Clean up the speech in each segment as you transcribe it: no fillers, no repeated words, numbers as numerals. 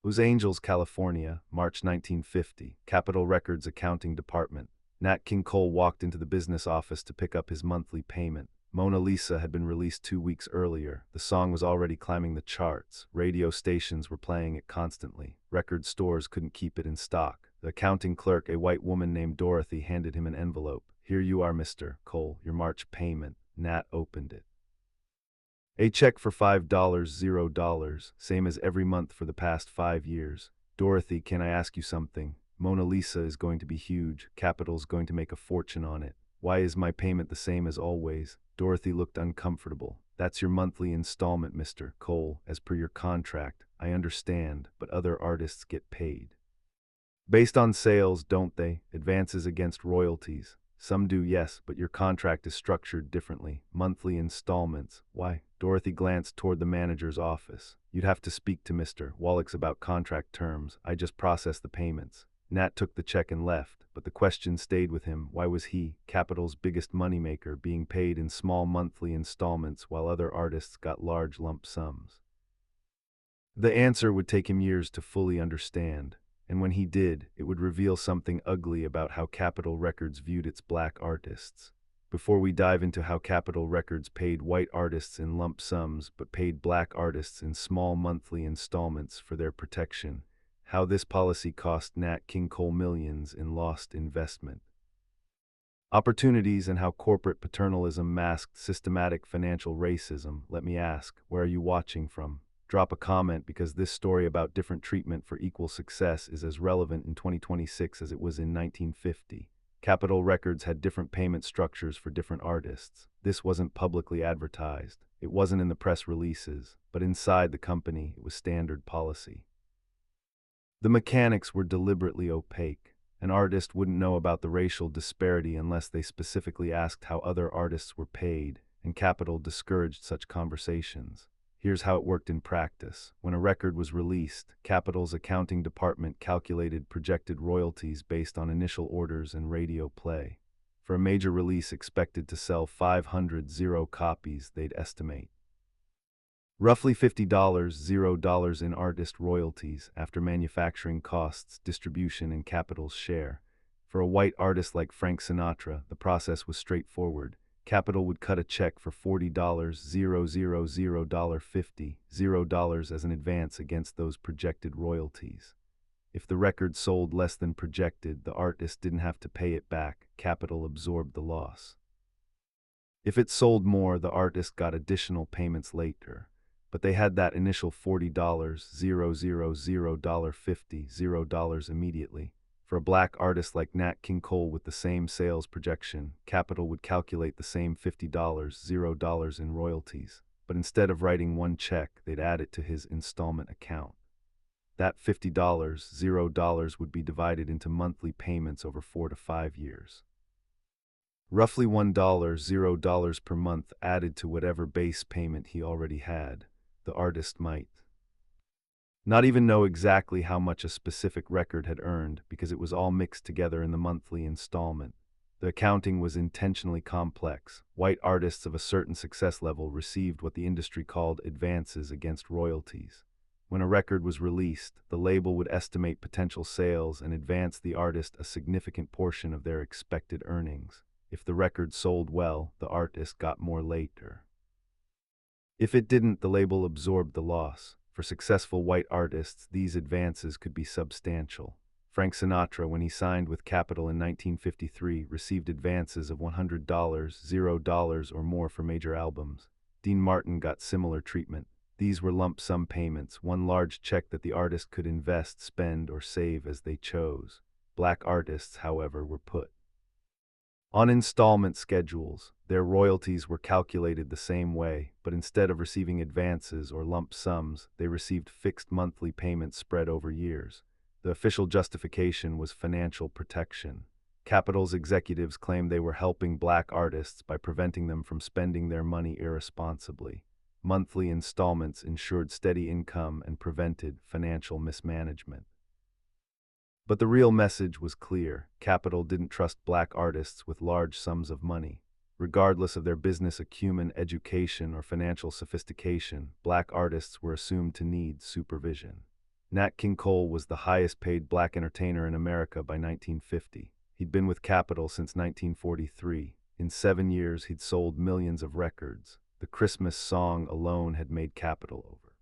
Los Angeles, California, March 1950, Capitol Records Accounting Department. Nat King Cole walked into the business office to pick up his monthly payment. Mona Lisa had been released 2 weeks earlier. The song was already climbing the charts. Radio stations were playing it constantly. Record stores couldn't keep it in stock. The accounting clerk, a white woman named Dorothy, handed him an envelope. "Here you are, Mr. Cole, your March payment." Nat opened it. "A check for $5, $0, same as every month for the past 5 years. Dorothy, can I ask you something? Mona Lisa is going to be huge. Capitol's going to make a fortune on it. Why is my payment the same as always?" Dorothy looked uncomfortable. "That's your monthly installment, Mr. Cole, as per your contract. I understand, but other artists get paid based on sales, don't they? Advances against royalties. Some do, yes, but your contract is structured differently. Monthly installments. Why?" Dorothy glanced toward the manager's office. "You'd have to speak to Mr. Wallachs about contract terms. I just process the payments." Nat took the check and left, but the question stayed with him. Why was he, Capitol's biggest moneymaker, being paid in small monthly installments while other artists got large lump sums? The answer would take him years to fully understand, and when he did, it would reveal something ugly about how Capitol Records viewed its black artists. Before we dive into how Capitol Records paid white artists in lump sums but paid black artists in small monthly installments for their protection, how this policy cost Nat King Cole millions in lost investment opportunities, and how corporate paternalism masked systematic financial racism, let me ask, where are you watching from? Drop a comment, because this story about different treatment for equal success is as relevant in 2026 as it was in 1950. Capitol Records had different payment structures for different artists. This wasn't publicly advertised. It wasn't in the press releases, but inside the company, it was standard policy. The mechanics were deliberately opaque. An artist wouldn't know about the racial disparity unless they specifically asked how other artists were paid, and Capitol discouraged such conversations. Here's how it worked in practice. When a record was released, Capitol's accounting department calculated projected royalties based on initial orders and radio play. For a major release expected to sell 500 copies, they'd estimate roughly $50 in artist royalties after manufacturing costs, distribution, and Capitol's share. For a white artist like Frank Sinatra, the process was straightforward. Capitol would cut a check for $40, $50 as an advance against those projected royalties. If the record sold less than projected, the artist didn't have to pay it back. Capitol absorbed the loss. If it sold more, the artist got additional payments later. But they had that initial $40, $50 immediately. For a black artist like Nat King Cole with the same sales projection, Capitol would calculate the same $50 in royalties. But instead of writing one check, they'd add it to his installment account. That $50 would be divided into monthly payments over 4 to 5 years. Roughly $1 per month added to whatever base payment he already had. The artist might not even know exactly how much a specific record had earned, because it was all mixed together in the monthly installment. The accounting was intentionally complex. White artists of a certain success level received what the industry called advances against royalties. When a record was released, the label would estimate potential sales and advance the artist a significant portion of their expected earnings. If the record sold well, the artist got more later. If it didn't, the label absorbed the loss. For successful white artists, these advances could be substantial. Frank Sinatra, when he signed with Capitol in 1953, received advances of $100, $0 or more for major albums. Dean Martin got similar treatment. These were lump sum payments, one large check that the artist could invest, spend, or save as they chose. Black artists, however, were put on installment schedules. Their royalties were calculated the same way, but instead of receiving advances or lump sums, they received fixed monthly payments spread over years. The official justification was financial protection. Capitol's executives claimed they were helping black artists by preventing them from spending their money irresponsibly. Monthly installments ensured steady income and prevented financial mismanagement. But the real message was clear. Capitol didn't trust black artists with large sums of money. Regardless of their business acumen, education, or financial sophistication, black artists were assumed to need supervision. Nat King Cole was the highest paid black entertainer in America by 1950. He'd been with Capitol since 1943. In 7 years, he'd sold millions of records. The Christmas song alone had made Capitol over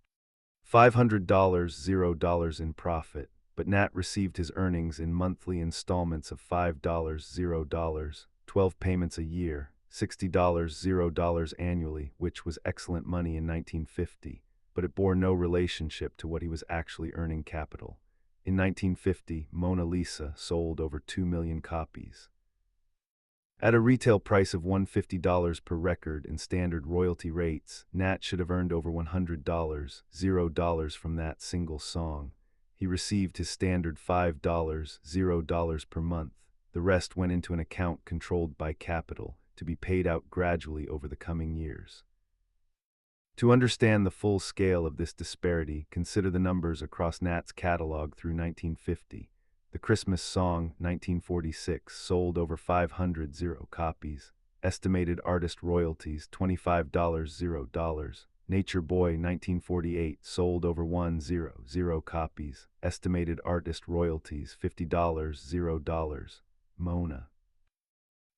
$500, $0 in profit, but Nat received his earnings in monthly installments of $5, $0, 12 payments a year, $60, $0 annually, which was excellent money in 1950, but it bore no relationship to what he was actually earning Capitol. In 1950, Mona Lisa sold over 2 million copies. At a retail price of $150 per record in standard royalty rates, Nat should have earned over $100, $0 from that single song. He received his standard $5, $0 per month. The rest went into an account controlled by Capitol to be paid out gradually over the coming years. To understand the full scale of this disparity, consider the numbers across Nat's catalog through 1950. The Christmas song, 1946, sold over 500 copies. Estimated artist royalties, $25, $0. Nature Boy, 1948, sold over 100 copies. Estimated artist royalties, $50, $0. Mona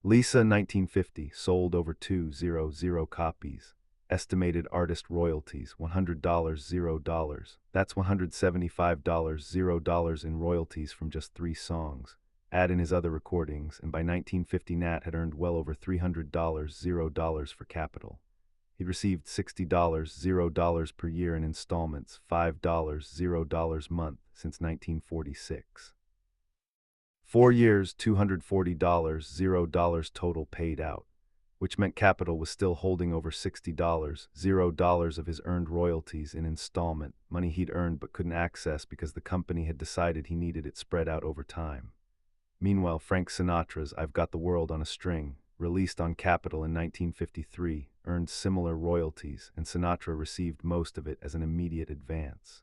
Lisa, 1950, sold over 200 copies. Estimated artist royalties, $100, $0. That's $175, $0 in royalties from just 3 songs. Add in his other recordings, and by 1950 Nat had earned well over $300, $0 for Capitol. He'd received $60, $0 per year in installments, $5, $0 month since 1946. 4 years, $240, $0 total paid out, which meant Capitol was still holding over $60, $0 of his earned royalties in installment, money he'd earned but couldn't access because the company had decided he needed it spread out over time. Meanwhile, Frank Sinatra's I've Got the World on a String, released on Capitol in 1953, earned similar royalties, and Sinatra received most of it as an immediate advance.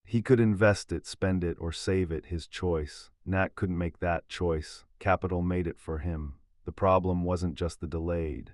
He could invest it, spend it, or save it, his choice. Nat couldn't make that choice. Capitol made it for him. The problem wasn't just the delayed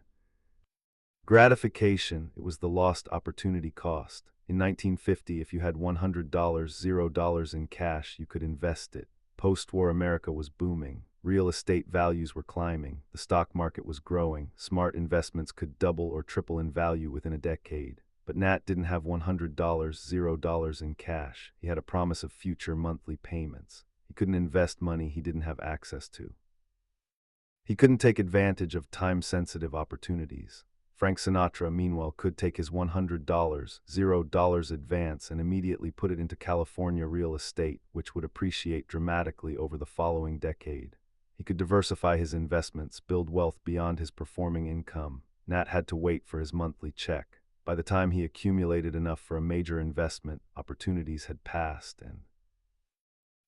gratification, it was the lost opportunity cost. In 1950, if you had $100, $0 in cash, you could invest it. Post-war America was booming. Real estate values were climbing. The stock market was growing. Smart investments could double or triple in value within a decade. But Nat didn't have $100, $0 in cash. He had a promise of future monthly payments. He couldn't invest money he didn't have access to. He couldn't take advantage of time-sensitive opportunities. Frank Sinatra, meanwhile, could take his $100, $0 advance and immediately put it into California real estate, which would appreciate dramatically over the following decade. He could diversify his investments, build wealth beyond his performing income. Nat had to wait for his monthly check. By the time he accumulated enough for a major investment, opportunities had passed and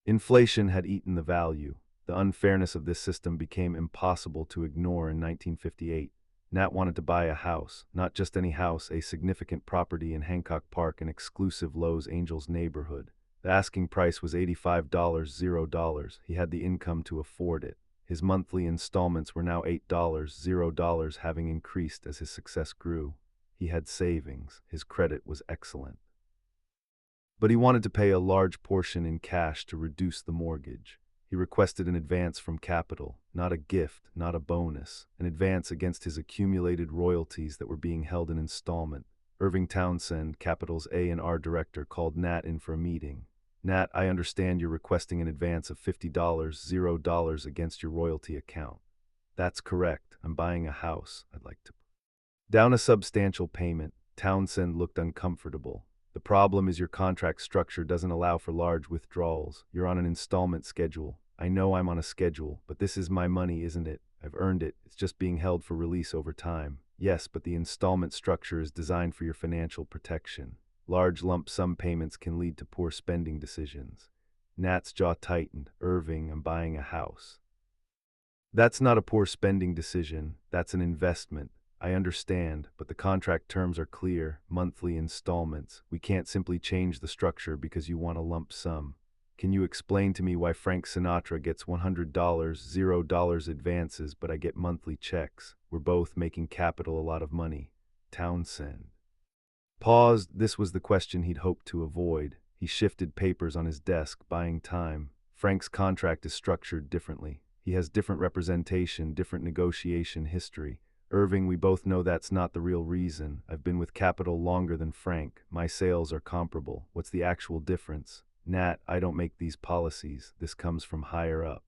inflation had eaten the value. The unfairness of this system became impossible to ignore in 1958. Nat wanted to buy a house, not just any house, a significant property in Hancock Park, an exclusive Los Angeles neighborhood. The asking price was $85, $0. He had the income to afford it. His monthly installments were now $8, $0, having increased as his success grew. He had savings. His credit was excellent. But he wanted to pay a large portion in cash to reduce the mortgage. He requested an advance from Capitol, not a gift, not a bonus, an advance against his accumulated royalties that were being held in installment. Irving Townsend, Capitol's A&R director, called Nat in for a meeting. Nat, I understand you're requesting an advance of $50, $0 against your royalty account. That's correct. I'm buying a house. I'd like to down a substantial payment. Townsend looked uncomfortable. The problem is your contract structure doesn't allow for large withdrawals. You're on an installment schedule. I know I'm on a schedule, but this is my money, isn't it? I've earned it. It's just being held for release over time. Yes, but the installment structure is designed for your financial protection. Large lump sum payments can lead to poor spending decisions. Nat's jaw tightened. Irving, I'm buying a house. That's not a poor spending decision. That's an investment. I understand, but the contract terms are clear, monthly installments. We can't simply change the structure because you want a lump sum. Can you explain to me why Frank Sinatra gets $100, $0 advances, but I get monthly checks? We're both making Capitol a lot of money. Townsend paused. This was the question he'd hoped to avoid. He shifted papers on his desk, buying time. Frank's contract is structured differently. He has different representation, different negotiation history. Irving, we both know that's not the real reason. I've been with Capital longer than Frank. My sales are comparable. What's the actual difference? Nat, I don't make these policies. This comes from higher up.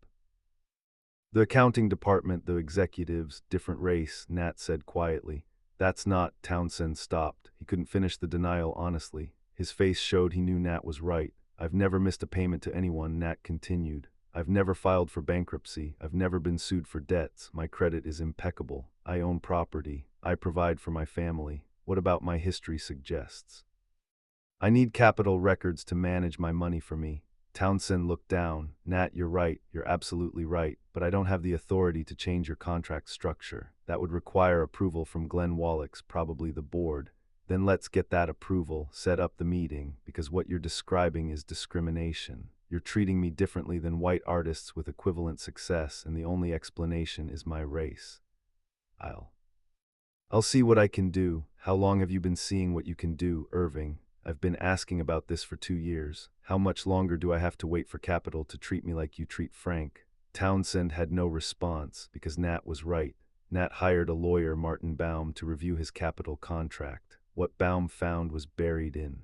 The accounting department, the executives, different race, Nat said quietly. That's not. Townsend stopped. He couldn't finish the denial honestly. His face showed he knew Nat was right. I've never missed a payment to anyone, Nat continued. I've never filed for bankruptcy. I've never been sued for debts. My credit is impeccable. I own property. I provide for my family. What about my history suggests? I need Capital records to manage my money for me. Townsend looked down. Nat, you're right. You're absolutely right. But I don't have the authority to change your contract structure. That would require approval from Glenn Wallach's, probably the board. Then let's get that approval, set up the meeting, because what you're describing is discrimination. You're treating me differently than white artists with equivalent success, and the only explanation is my race. I'll see what I can do. How long have you been seeing what you can do, Irving? I've been asking about this for 2 years. How much longer do I have to wait for Capital to treat me like you treat Frank? Townsend had no response, because Nat was right. Nat hired a lawyer, Martin Baum, to review his Capital contract. What Baum found was buried in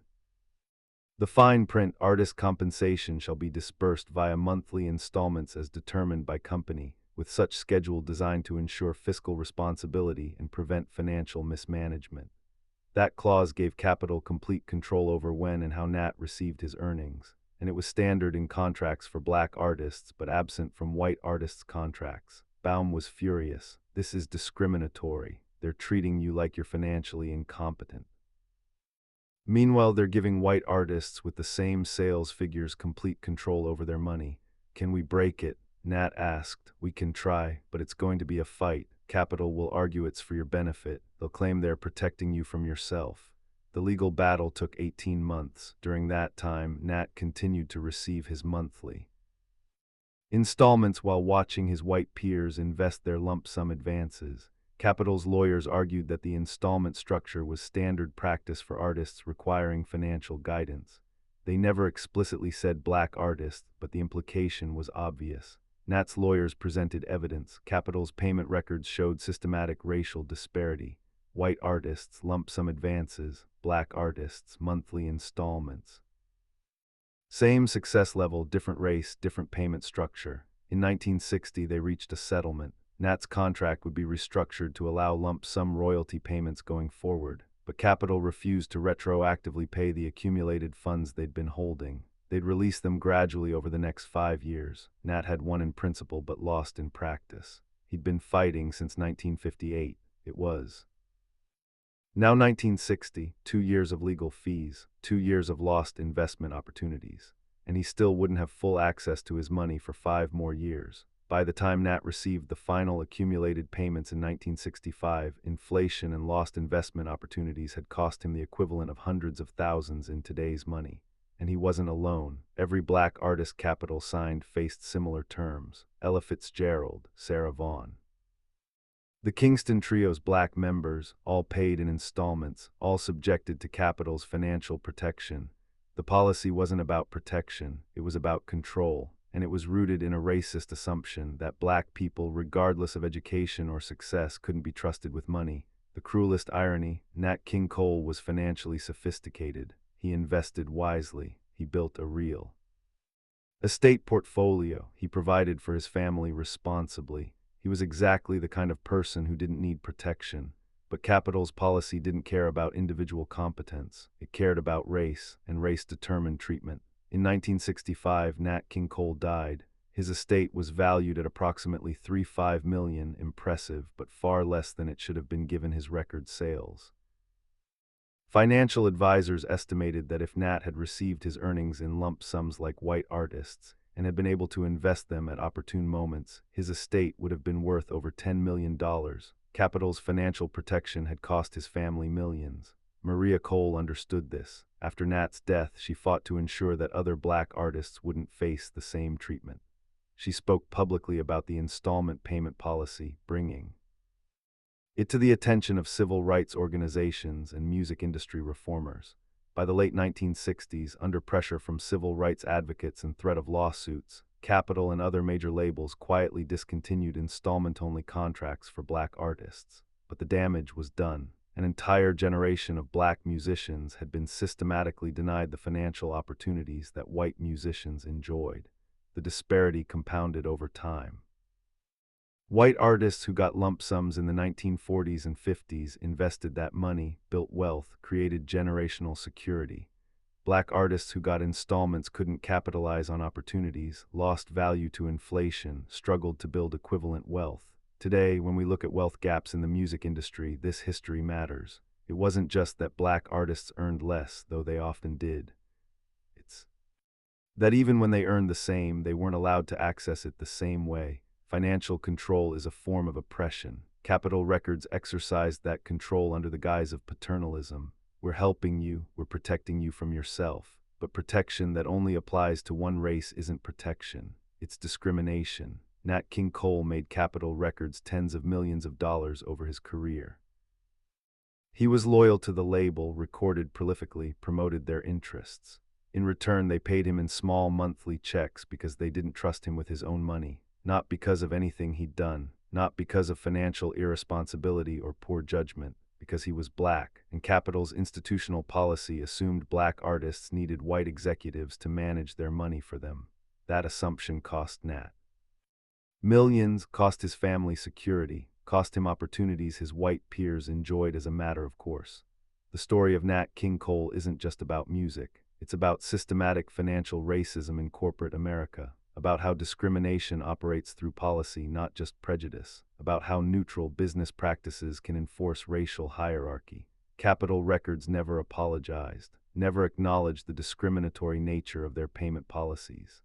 the fine print. Artist compensation shall be disbursed via monthly installments as determined by company, with such schedule designed to ensure fiscal responsibility and prevent financial mismanagement. That clause gave Capital complete control over when and how Nat received his earnings, and it was standard in contracts for black artists but absent from white artists' contracts. Baum was furious. This is discriminatory. They're treating you like you're financially incompetent. Meanwhile, they're giving white artists with the same sales figures complete control over their money. Can we break it? Nat asked. We can try, but it's going to be a fight. Capital will argue it's for your benefit. They'll claim they're protecting you from yourself. The legal battle took 18 months. During that time, Nat continued to receive his monthly installments while watching his white peers invest their lump sum advances. Capital's lawyers argued that the installment structure was standard practice for artists requiring financial guidance. They never explicitly said black artists, but the implication was obvious. Nat's lawyers presented evidence. Capital's payment records showed systematic racial disparity. White artists, lump sum advances; black artists, monthly installments. Same success level, different race, different payment structure. In 1960, they reached a settlement. Nat's contract would be restructured to allow lump sum royalty payments going forward, but Capital refused to retroactively pay the accumulated funds they'd been holding. They'd release them gradually over the next 5 years. Nat had won in principle but lost in practice. He'd been fighting since 1958. It was now 1960, 2 years of legal fees, 2 years of lost investment opportunities, and he still wouldn't have full access to his money for 5 more years. By the time Nat received the final accumulated payments in 1965, inflation and lost investment opportunities had cost him the equivalent of hundreds of thousands in today's money. And he wasn't alone. Every black artist Capital signed faced similar terms. Ella Fitzgerald, Sarah Vaughan. The Kingston Trio's black members, all paid in installments, all subjected to Capital's financial protection. The policy wasn't about protection, it was about control, and it was rooted in a racist assumption that black people, regardless of education or success, couldn't be trusted with money. The cruelest irony, Nat King Cole was financially sophisticated. He invested wisely. He built a real estate portfolio. He provided for his family responsibly. He was exactly the kind of person who didn't need protection. But Capital's policy didn't care about individual competence. It cared about race, and race-determined treatment. In 1965, Nat King Cole died. His estate was valued at approximately $35 million, impressive, but far less than it should have been given his record sales. Financial advisors estimated that if Nat had received his earnings in lump sums like white artists and had been able to invest them at opportune moments, his estate would have been worth over $10 million. Capital's financial protection had cost his family millions. Maria Cole understood this. After Nat's death, she fought to ensure that other black artists wouldn't face the same treatment. She spoke publicly about the installment payment policy, bringing it to the attention of civil rights organizations and music industry reformers. By the late 1960s, under pressure from civil rights advocates and threat of lawsuits, Capitol and other major labels quietly discontinued installment-only contracts for black artists. But the damage was done. An entire generation of black musicians had been systematically denied the financial opportunities that white musicians enjoyed. The disparity compounded over time. White artists who got lump sums in the 1940s and 50s invested that money, built wealth, created generational security. Black artists who got installments couldn't capitalize on opportunities, lost value to inflation, struggled to build equivalent wealth. Today, when we look at wealth gaps in the music industry, this history matters. It wasn't just that black artists earned less, though they often did. It's that even when they earned the same, they weren't allowed to access it the same way. Financial control is a form of oppression. Capitol Records exercised that control under the guise of paternalism. We're helping you, we're protecting you from yourself. But protection that only applies to one race isn't protection. It's discrimination. Nat King Cole made Capitol Records tens of millions of dollars over his career. He was loyal to the label, recorded prolifically, promoted their interests. In return, they paid him in small monthly checks because they didn't trust him with his own money. Not because of anything he'd done, not because of financial irresponsibility or poor judgment, because he was black, and Capitol's institutional policy assumed black artists needed white executives to manage their money for them. That assumption cost Nat millions, cost his family security, cost him opportunities his white peers enjoyed as a matter of course. The story of Nat King Cole isn't just about music. It's about systematic financial racism in corporate America, about how discrimination operates through policy, not just prejudice, about how neutral business practices can enforce racial hierarchy. Capitol Records never apologized, never acknowledged the discriminatory nature of their payment policies.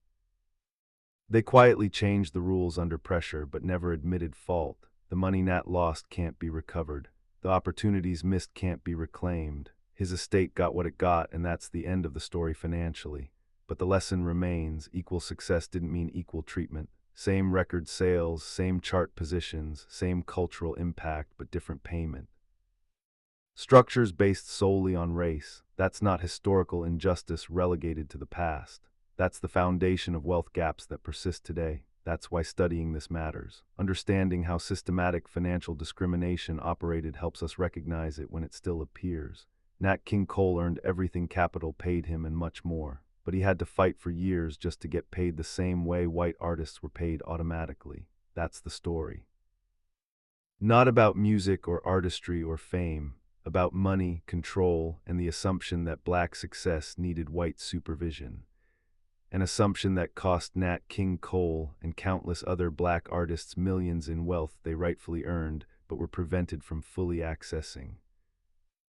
They quietly changed the rules under pressure, but never admitted fault. The money Nat lost can't be recovered. The opportunities missed can't be reclaimed. His estate got what it got, and that's the end of the story financially. But the lesson remains: equal success didn't mean equal treatment. Same record sales, same chart positions, same cultural impact, but different payment. Structures based solely on race, that's not historical injustice relegated to the past. That's the foundation of wealth gaps that persist today. That's why studying this matters. Understanding how systematic financial discrimination operated helps us recognize it when it still appears. Nat King Cole earned everything Capitol paid him and much more. But he had to fight for years just to get paid the same way white artists were paid automatically. That's the story. Not about music or artistry or fame, about money, control, and the assumption that black success needed white supervision. An assumption that cost Nat King Cole and countless other black artists millions in wealth they rightfully earned, but were prevented from fully accessing.